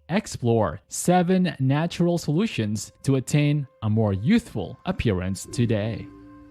Explore 7 natural solutions to attain a more youthful appearance today.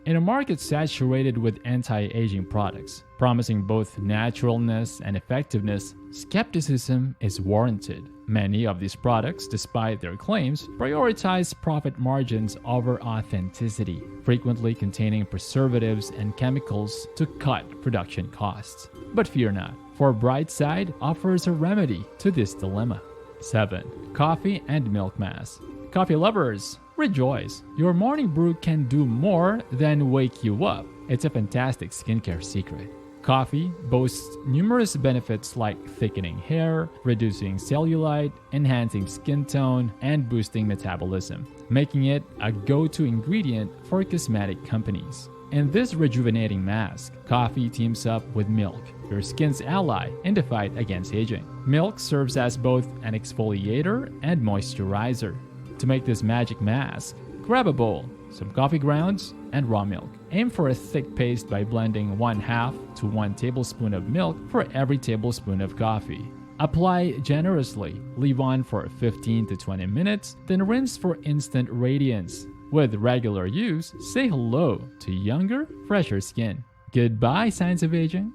In a market saturated with anti-aging products, promising both naturalness and effectiveness, skepticism is warranted. Many of these products, despite their claims, prioritize profit margins over authenticity, frequently containing preservatives and chemicals to cut production costs. But fear not, for Brightside offers a remedy to this dilemma. 7. Coffee and milk mask. Coffee lovers, rejoice! Your morning brew can do more than wake you up. It's a fantastic skincare secret. Coffee boasts numerous benefits like thickening hair, reducing cellulite, enhancing skin tone, and boosting metabolism, making it a go-to ingredient for cosmetic companies. In this rejuvenating mask, coffee teams up with milk, your skin's ally in the fight against aging. Milk serves as both an exfoliator and moisturizer. To make this magic mask, grab a bowl, some coffee grounds, and raw milk. Aim for a thick paste by blending 1/2 to 1 tablespoon of milk for every tablespoon of coffee. Apply generously, leave on for 15 to 20 minutes, then rinse for instant radiance. With regular use, say hello to younger, fresher skin. Goodbye, signs of aging.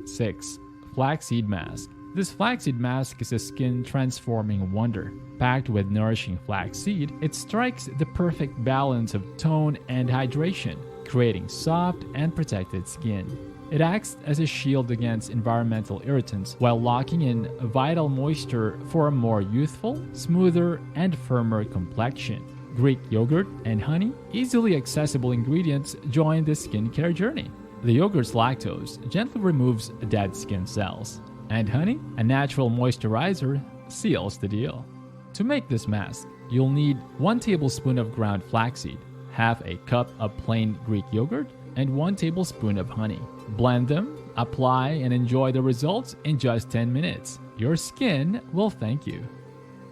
6. Flaxseed mask. This flaxseed mask is a skin transforming wonder. Packed with nourishing flaxseed, it strikes the perfect balance of tone and hydration, creating soft and protected skin. It acts as a shield against environmental irritants while locking in vital moisture for a more youthful, smoother, and firmer complexion. Greek yogurt and honey, easily accessible ingredients, join the skincare journey. The yogurt's lactose gently removes dead skin cells, and honey, a natural moisturizer, seals the deal. To make this mask, you'll need 1 tablespoon of ground flaxseed, half a cup of plain Greek yogurt, and 1 tablespoon of honey. Blend them, apply, and enjoy the results in just 10 minutes. Your skin will thank you.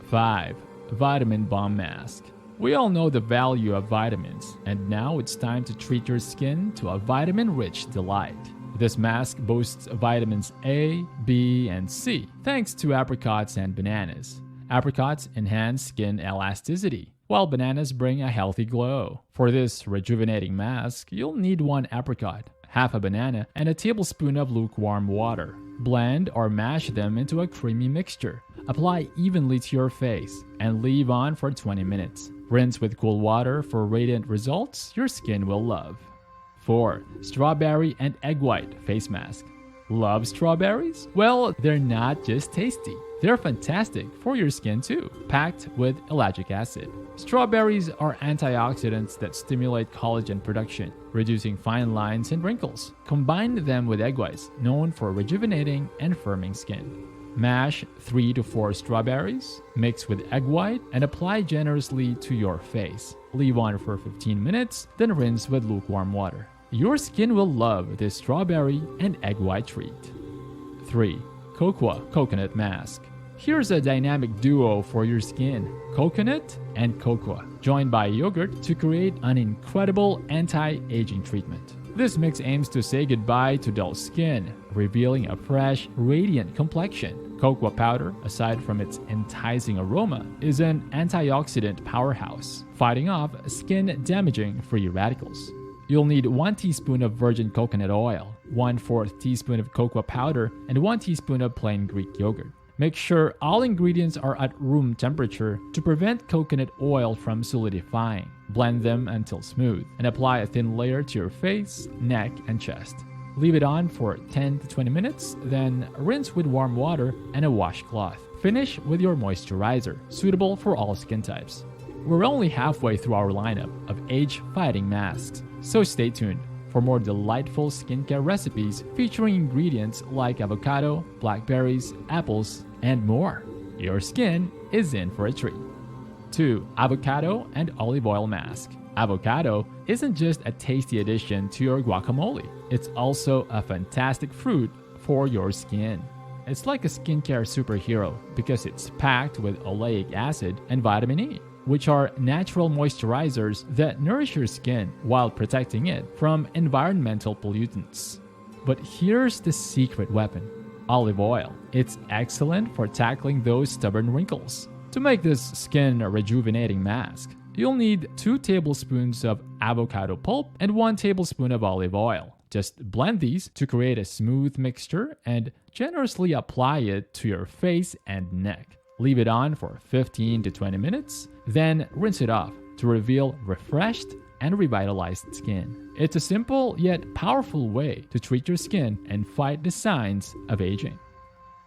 5. Vitamin Bomb Mask. We all know the value of vitamins, and now it's time to treat your skin to a vitamin-rich delight. This mask boasts vitamins A, B, and C, thanks to apricots and bananas. Apricots enhance skin elasticity, while bananas bring a healthy glow. For this rejuvenating mask, you'll need 1 apricot, half a banana, and a tablespoon of lukewarm water. Blend or mash them into a creamy mixture. Apply evenly to your face and leave on for 20 minutes. Rinse with cool water for radiant results your skin will love. 4. Strawberry and Egg White Face Mask. Love strawberries? Well, they're not just tasty. They're fantastic for your skin too, packed with ellagic acid. Strawberries are antioxidants that stimulate collagen production, reducing fine lines and wrinkles. Combine them with egg whites, known for rejuvenating and firming skin. Mash 3 to 4 strawberries, mix with egg white, and apply generously to your face. Leave on for 15 minutes, then rinse with lukewarm water. Your skin will love this strawberry and egg white treat. 3. Cocoa Coconut Mask. Here's a dynamic duo for your skin, coconut and cocoa, joined by yogurt to create an incredible anti-aging treatment. This mix aims to say goodbye to dull skin, revealing a fresh, radiant complexion. Cocoa powder, aside from its enticing aroma, is an antioxidant powerhouse, fighting off skin-damaging free radicals. You'll need 1 teaspoon of virgin coconut oil, 1/4 teaspoon of cocoa powder, and 1 teaspoon of plain Greek yogurt. Make sure all ingredients are at room temperature to prevent coconut oil from solidifying. Blend them until smooth and apply a thin layer to your face, neck, and chest. Leave it on for 10 to 20 minutes, then rinse with warm water and a washcloth. Finish with your moisturizer, suitable for all skin types. We're only halfway through our lineup of age-fighting masks, so stay tuned for more delightful skincare recipes featuring ingredients like avocado, blackberries, apples, and more. Your skin is in for a treat. 2. Avocado and Olive Oil Mask. Avocado isn't just a tasty addition to your guacamole, it's also a fantastic fruit for your skin. It's like a skincare superhero because it's packed with oleic acid and vitamin E, which are natural moisturizers that nourish your skin while protecting it from environmental pollutants. But here's the secret weapon. olive oil. It's excellent for tackling those stubborn wrinkles. To make this skin rejuvenating mask, you'll need 2 tablespoons of avocado pulp and 1 tablespoon of olive oil. Just blend these to create a smooth mixture and generously apply it to your face and neck. Leave it on for 15 to 20 minutes, then rinse it off to reveal refreshed and revitalized skin. It's a simple yet powerful way to treat your skin and fight the signs of aging.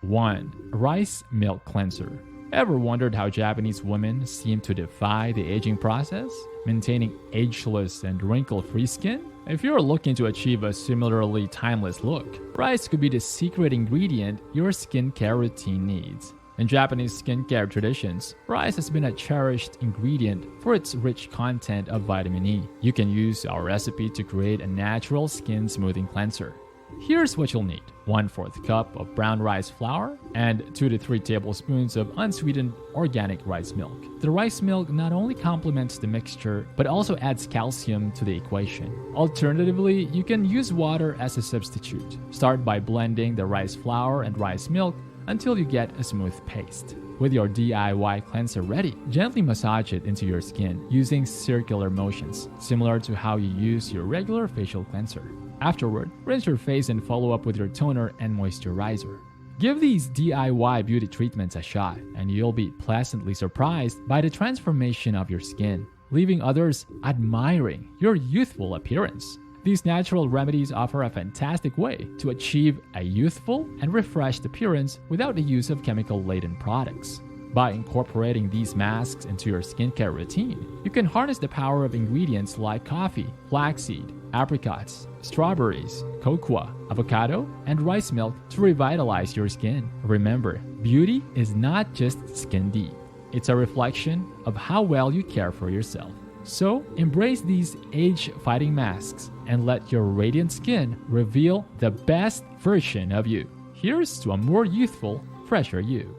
1. Rice Milk Cleanser. Ever wondered how Japanese women seem to defy the aging process, maintaining ageless and wrinkle-free skin? If you're looking to achieve a similarly timeless look, rice could be the secret ingredient your skincare routine needs. In Japanese skincare traditions, rice has been a cherished ingredient for its rich content of vitamin E. You can use our recipe to create a natural skin smoothing cleanser. Here's what you'll need: 1/4 cup of brown rice flour and 2 to 3 tablespoons of unsweetened organic rice milk. The rice milk not only complements the mixture, but also adds calcium to the equation. Alternatively, you can use water as a substitute. Start by blending the rice flour and rice milk until you get a smooth paste. With your DIY cleanser ready, gently massage it into your skin using circular motions, similar to how you use your regular facial cleanser. Afterward, rinse your face and follow up with your toner and moisturizer. Give these DIY beauty treatments a shot, and you'll be pleasantly surprised by the transformation of your skin, leaving others admiring your youthful appearance. These natural remedies offer a fantastic way to achieve a youthful and refreshed appearance without the use of chemical-laden products. By incorporating these masks into your skincare routine, you can harness the power of ingredients like coffee, flaxseed, apricots, strawberries, cocoa, avocado, and rice milk to revitalize your skin. Remember, beauty is not just skin deep. It's a reflection of how well you care for yourself. So, embrace these age-fighting masks and let your radiant skin reveal the best version of you. Here's to a more youthful, fresher you.